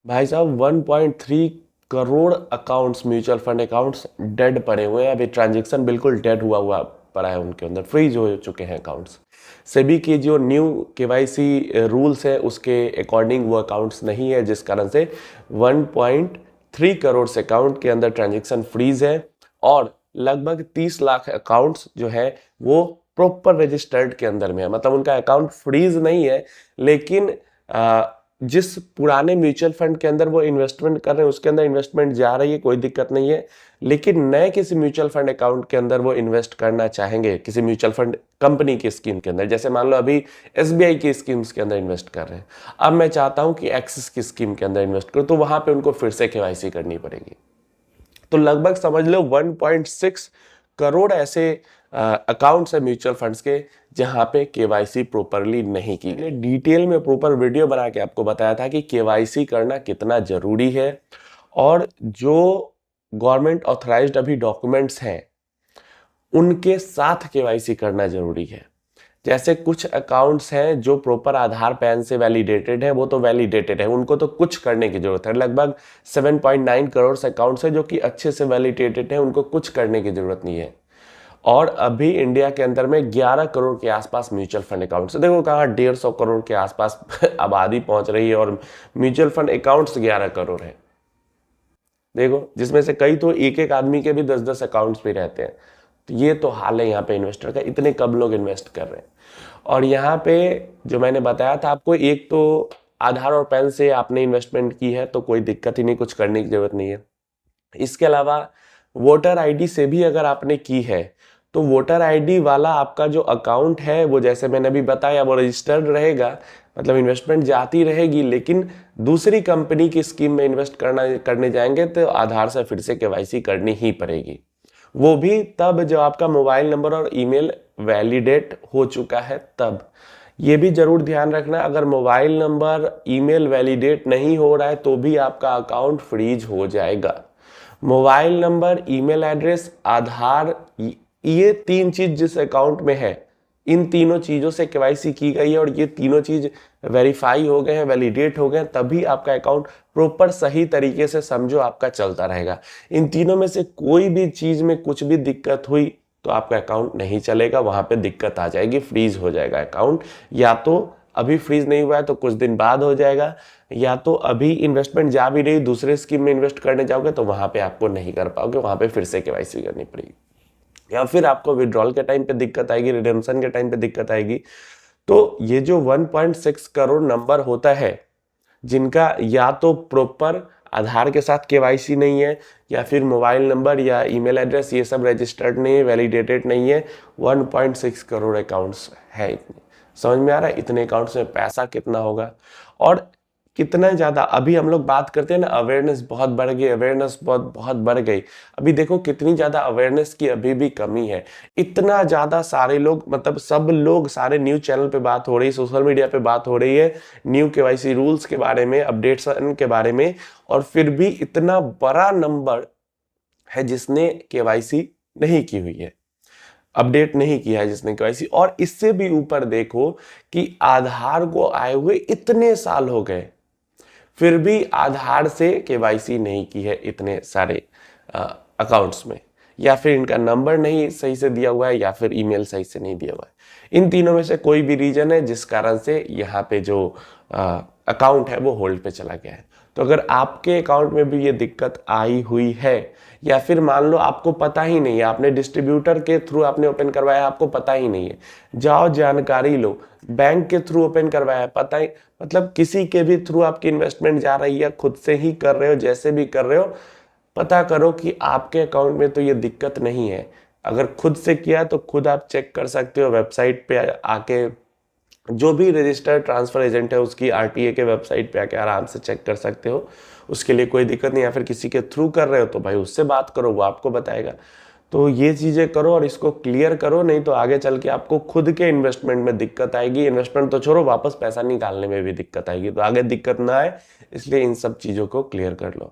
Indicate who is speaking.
Speaker 1: भाई साहब 1.3 crore accounts, mutual fund accounts dead पड़े हुए हैं। अभी ट्रांजैक्शन बिल्कुल डेड हुआ हुआ पड़ा है, उनके अंदर फ्रीज हो चुके हैं अकाउंट्स। सेबी की जो न्यू केवाईसी रूल्स है उसके अकॉर्डिंग वो अकाउंट्स नहीं है, जिस कारण से 1.3 करोड़ से अकाउंट के अंदर ट्रांजैक्शन फ्रीज है। और लगभग 30 लाख अकाउंट्स जो है वो प्रॉपर रजिस्टर्ड के अंदर में है, मतलब उनका अकाउंट फ्रीज नहीं है, लेकिन जिस पुराने म्यूचुअल फंड के अंदर वो इन्वेस्टमेंट कर रहे हैं उसके अंदर इन्वेस्टमेंट जा रही है, कोई दिक्कत नहीं है। लेकिन नए किसी म्यूचुअल फंड अकाउंट के अंदर वो इन्वेस्ट करना चाहेंगे, किसी म्यूचुअल फंड कंपनी की स्कीम के अंदर, जैसे मान लो अभी एसबीआई की स्कीम्स के अंदर इन्वेस्ट कर रहे हैं, अब मैं चाहता हूं कि एक्सिस की स्कीम के अंदर इन्वेस्ट करूं, तो वहां पे उनको फिर से केवाईसी करनी पड़ेगी। तो लगभग समझ लो 1.6 करोड़ ऐसे अकाउंट्स है म्यूचुअल फंड्स के जहां पे केवाईसी प्रॉपरली नहीं की गई। डिटेल में प्रॉपर वीडियो बना के आपको बताया था कि केवाईसी करना कितना जरूरी है, और जो गवर्नमेंट ऑथराइज्ड अभी डॉक्यूमेंट्स हैं उनके साथ केवाईसी करना जरूरी है। जैसे कुछ अकाउंट्स हैं जो प्रॉपर आधार पैन से वैलिडेटेड है, वो तो वैलिडेटेड है, उनको तो कुछ करने की जरूरत है। लगभग 7.9 करोड़ अकाउंट्स है जो कि अच्छे से वैलिडेटेड है, उनको कुछ करने की जरूरत नहीं है। और अभी इंडिया के अंदर में 11 करोड़ के आसपास म्यूचुअल फंड अकाउंट्स है। देखो कहाँ 150 करोड़ के आसपास आबादी पहुंच रही है और म्यूचुअल फंड अकाउंट्स 11 करोड़ है। देखो, जिसमें से कई तो एक एक आदमी के भी 10-10 अकाउंट्स भी रहते हैं। तो ये तो हाल है यहाँ पे इन्वेस्टर का, इतने कम लोग इन्वेस्ट कर रहे हैं। और यहाँ पे जो मैंने बताया था आपको, एक तो आधार और पैन से आपने इन्वेस्टमेंट की है तो कोई दिक्कत ही नहीं, कुछ करने की जरूरत नहीं है। इसके अलावा वोटर आईडी से भी अगर आपने की है तो वोटर आईडी वाला आपका जो अकाउंट है वो, जैसे मैंने अभी बताया, वो रजिस्टर्ड रहेगा, मतलब इन्वेस्टमेंट जाती रहेगी। लेकिन दूसरी कंपनी की स्कीम में इन्वेस्ट करने जाएंगे तो आधार से फिर से केवाईसी करनी ही पड़ेगी। वो भी तब जब आपका मोबाइल नंबर और ईमेल वैलिडेट हो चुका है तब। ये भी जरूर ध्यान रखना, अगर मोबाइल नंबर ईमेल वैलिडेट नहीं हो रहा है तो भी आपका अकाउंट फ्रीज हो जाएगा। मोबाइल नंबर, ईमेल एड्रेस, आधार, ये 3 चीज जिस अकाउंट में है, इन तीनों चीजों से केवाईसी की गई है और ये तीनों चीज वेरीफाई हो गए हैं, वैलिडेट हो गए हैं, तभी आपका अकाउंट प्रॉपर सही तरीके से समझो आपका चलता रहेगा। इन तीनों में से कोई भी चीज में कुछ भी दिक्कत हुई तो आपका अकाउंट नहीं चलेगा, वहां पे दिक्कत आ जाएगी, फ्रीज हो जाएगा अकाउंट। या तो अभी फ्रीज नहीं हुआ है तो कुछ दिन बाद हो जाएगा, या तो अभी इन्वेस्टमेंट जा भी रही, दूसरे स्कीम में इन्वेस्ट करने जाओगे तो वहां पे आपको नहीं कर पाओगे, वहां पे फिर से केवाईसी करनी पड़ेगी, या फिर आपको विड्रॉल के टाइम पे दिक्कत आएगी, रिडेम्पशन के टाइम पे दिक्कत आएगी। तो ये जो 1.6 करोड़ नंबर होता है जिनका या तो प्रॉपर आधार के साथ केवाईसी नहीं है, या फिर मोबाइल नंबर या ईमेल एड्रेस ये सब रजिस्टर्ड नहीं है, वैलिडेटेड नहीं है, 1.6 करोड़ अकाउंट्स है। इतने समझ में आ रहा है, इतने अकाउंट्स में पैसा कितना होगा और कितना ज्यादा। अभी हम लोग बात करते हैं ना, अवेयरनेस बहुत बढ़ गई, अवेयरनेस बहुत बढ़ गई। अभी देखो कितनी ज्यादा अवेयरनेस की अभी भी कमी है। इतना ज्यादा सारे लोग, मतलब सब लोग, सारे न्यूज चैनल पे बात हो रही है, सोशल मीडिया पे बात हो रही है न्यू केवाईसी रूल्स के बारे में, अपडेट्स के बारे में, और फिर भी इतना बड़ा नंबर है जिसने केवाईसी नहीं की हुई है, अपडेट नहीं किया है जिसने केवाईसी। और इससे भी ऊपर देखो कि आधार को आए हुए इतने साल हो गए, फिर भी आधार से केवाईसी नहीं की है इतने सारे अकाउंट्स में, या फिर इनका नंबर नहीं सही से दिया हुआ है, या फिर ईमेल सही से नहीं दिया हुआ है। इन तीनों में से कोई भी रीजन है जिस कारण से यहाँ पे जो अकाउंट है वो होल्ड पे चला गया है। तो अगर आपके अकाउंट में भी ये दिक्कत आई हुई है, या फिर मान लो आपको पता ही नहीं है, आपने डिस्ट्रीब्यूटर के थ्रू आपने ओपन करवाया, आपको पता ही नहीं है, जाओ जानकारी लो। बैंक के थ्रू ओपन करवाया, पता ही, मतलब किसी के भी थ्रू आपकी इन्वेस्टमेंट जा रही है, खुद से ही कर रहे हो, जैसे भी कर रहे हो, पता करो कि आपके अकाउंट में तो ये दिक्कत नहीं है। अगर खुद से किया तो खुद आप चेक कर सकते हो, वेबसाइट पे आके, जो भी रजिस्टर्ड ट्रांसफर एजेंट है उसकी आरटीए के वेबसाइट पे आके आराम से चेक कर सकते हो, उसके लिए कोई दिक्कत नहीं। या फिर किसी के थ्रू कर रहे हो तो भाई उससे बात करो, वो आपको बताएगा। तो ये चीजें करो और इसको क्लियर करो, नहीं तो आगे चल के आपको खुद के इन्वेस्टमेंट में दिक्कत आएगी। इन्वेस्टमेंट तो छोड़ो, वापस पैसा निकालने में भी दिक्कत आएगी, तो आगे दिक्कत ना आए इसलिए इन सब चीजों को क्लियर कर लो।